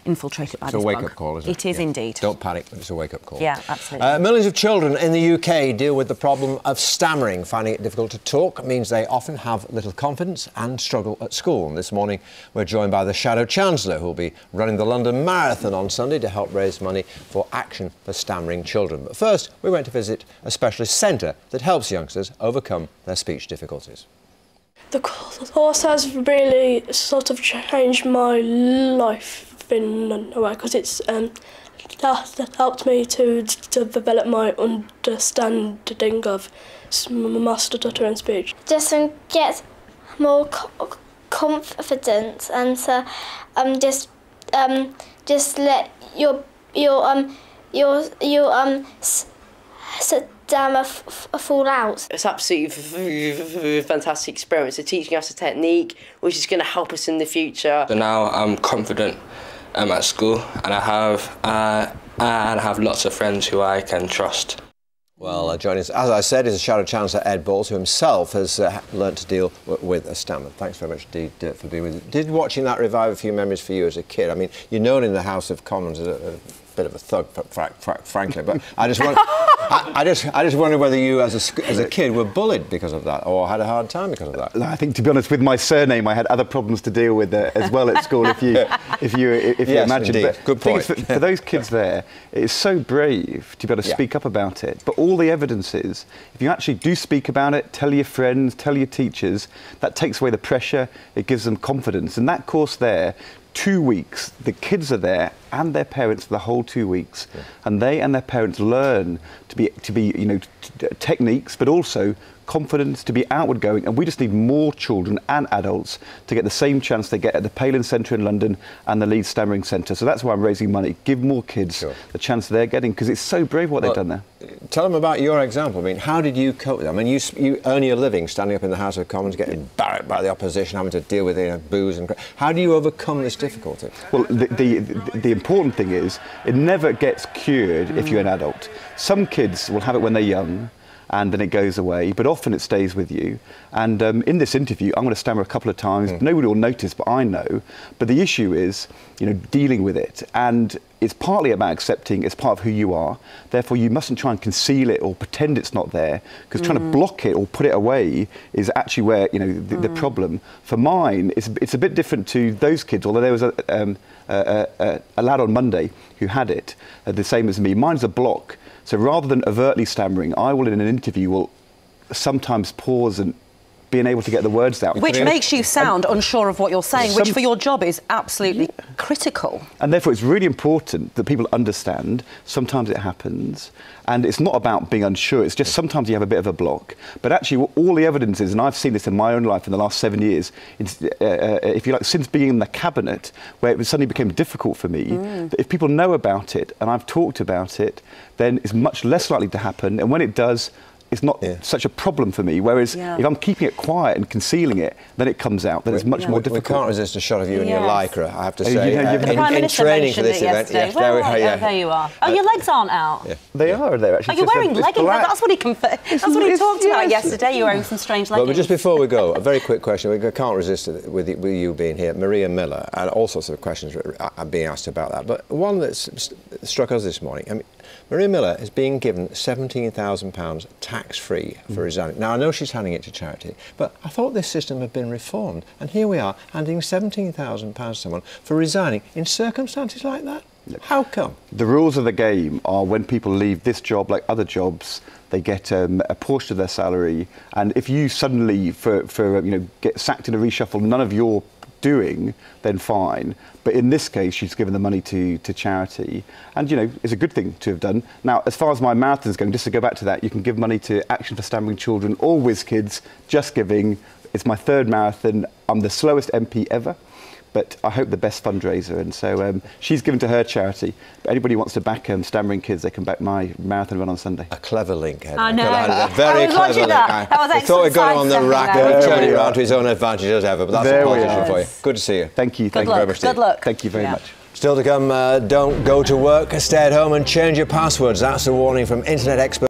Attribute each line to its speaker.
Speaker 1: infiltrated by this bug.
Speaker 2: It's a wake-up call, isn't it?
Speaker 1: It is indeed.
Speaker 2: Don't panic, it's a wake-up call.
Speaker 1: Yeah, absolutely.
Speaker 2: Millions of children in the UK deal with the problem of stammering. Finding it difficult to talk means they often have little confidence and struggle at school. And this morning, we're joined by the Shadow Chancellor, who will be running the London Marathon on Sunday to help raise money for Action for Stammering Children. But first, we went to visit a specialist centre that helps youngsters overcome their speech difficulties.
Speaker 3: The course has really sort of changed my life in a way, because it's helped me to develop my understanding of my stuttering speech.
Speaker 4: Just get more confidence and just let your stammer fall out.
Speaker 5: It's absolutely fantastic experience. They're teaching us a technique which is going to help us in the future.
Speaker 6: So now I'm confident at school, and I have lots of friends who I can trust.
Speaker 2: Well, joining us, as I said, is the Shadow Chancellor Ed Balls, who himself has learnt to deal with a stammer. Thanks very much indeed for being with us. Did watching that revive a few memories for you as a kid? I mean, you're known in the House of Commons as a bit of a thug, frankly, but I just wonder whether you, as a kid, were bullied because of that, or had a hard time because of that.
Speaker 7: I think, to be honest, with my surname, I had other problems to deal with as well at school. If you imagine.
Speaker 2: Indeed. Good point.
Speaker 7: For those kids there, it's so brave to be able to speak up about it. But all the evidence is, if you actually do speak about it, tell your friends, tell your teachers, that takes away the pressure. It gives them confidence. And that course there, 2 weeks, the kids are there and their parents for the whole 2 weeks, and they and their parents learn to be techniques, but also confidence, to be outward going. And we just need more children and adults to get the same chance they get at the Palin Centre in London and the Leeds Stammering Centre. So that's why I'm raising money. Give more kids the chance they're getting, because it's so brave what they've done there.
Speaker 2: Tell them about your example. I mean, how did you cope with that? I mean, you earn your living standing up in the House of Commons, getting barracked by the opposition, having to deal with booze and... How do you overcome this difficulty?
Speaker 7: Well, the important thing is, it never gets cured if you're an adult. Some kids will have it when they're young, and then it goes away, but often it stays with you. And in this interview, I'm going to stammer a couple of times. Nobody will notice, but I know. But the issue is, dealing with it. And it's partly about accepting it's part of who you are. Therefore, you mustn't try and conceal it or pretend it's not there, because trying to block it or put it away is actually where, the problem. For mine, it's a bit different to those kids, although there was a lad on Monday who had it, the same as me. Mine's a block. So rather than overtly stammering, I will, in an interview, sometimes pause and being able to get the words out.
Speaker 1: Which makes you sound unsure of what you're saying, which for your job is absolutely critical. And
Speaker 7: therefore it's really important that people understand sometimes it happens, and it's not about being unsure, it's just sometimes you have a bit of a block. But actually all the evidence is, and I've seen this in my own life in the last 7 years, it's, if you like, since being in the cabinet, where it suddenly became difficult for me, that if people know about it and I've talked about it, then it's much less likely to happen, and when it does, it's not such a problem for me. Whereas if I'm keeping it quiet and concealing it, then it comes out. Then it's much more difficult.
Speaker 2: We can't resist a shot of you in your lycra, I have to say.
Speaker 1: The Prime Minister
Speaker 2: training for this event.
Speaker 1: There you are. Oh, your legs aren't out.
Speaker 7: They are there actually.
Speaker 1: Are you wearing leggings? That's what he talked about yesterday. You were wearing some strange leggings.
Speaker 2: But just before we go, a very quick question. We can't resist it with you being here. Maria Miller, and all sorts of questions are being asked about that. But one that struck us this morning. I mean, Maria Miller is being given £17,000 tax-free for resigning. Now, I know she's handing it to charity, but I thought this system had been reformed, and here we are handing £17,000 to someone for resigning in circumstances like that. How come?
Speaker 7: The rules of the game are, when people leave this job, like other jobs, they get a portion of their salary, and if you suddenly, get sacked in a reshuffle, none of your doing, then fine. But in this case, she's given the money to charity, and it's a good thing to have done. Now, as far as my marathon's going, just to go back to that, you can give money to Action for Stammering Children or Whizz-Kidz, Just Giving. It's my 3rd marathon. I'm the slowest MP ever, but I hope the best fundraiser, and so she's given to her charity. But anybody who wants to back Stammering Kids, they can back my marathon run on Sunday.
Speaker 2: A clever link, Ed.
Speaker 1: I know.
Speaker 2: A very clever link.
Speaker 1: That was excellent.
Speaker 2: I thought we got him on the rack and turned it around to his own advantage as ever, but that's a position for you. Good to see you.
Speaker 7: Thank you.
Speaker 2: Thank you very much.
Speaker 1: Good luck.
Speaker 7: Thank you very much.
Speaker 2: Still to come, don't go to work, stay at home and change your passwords. That's a warning from internet experts.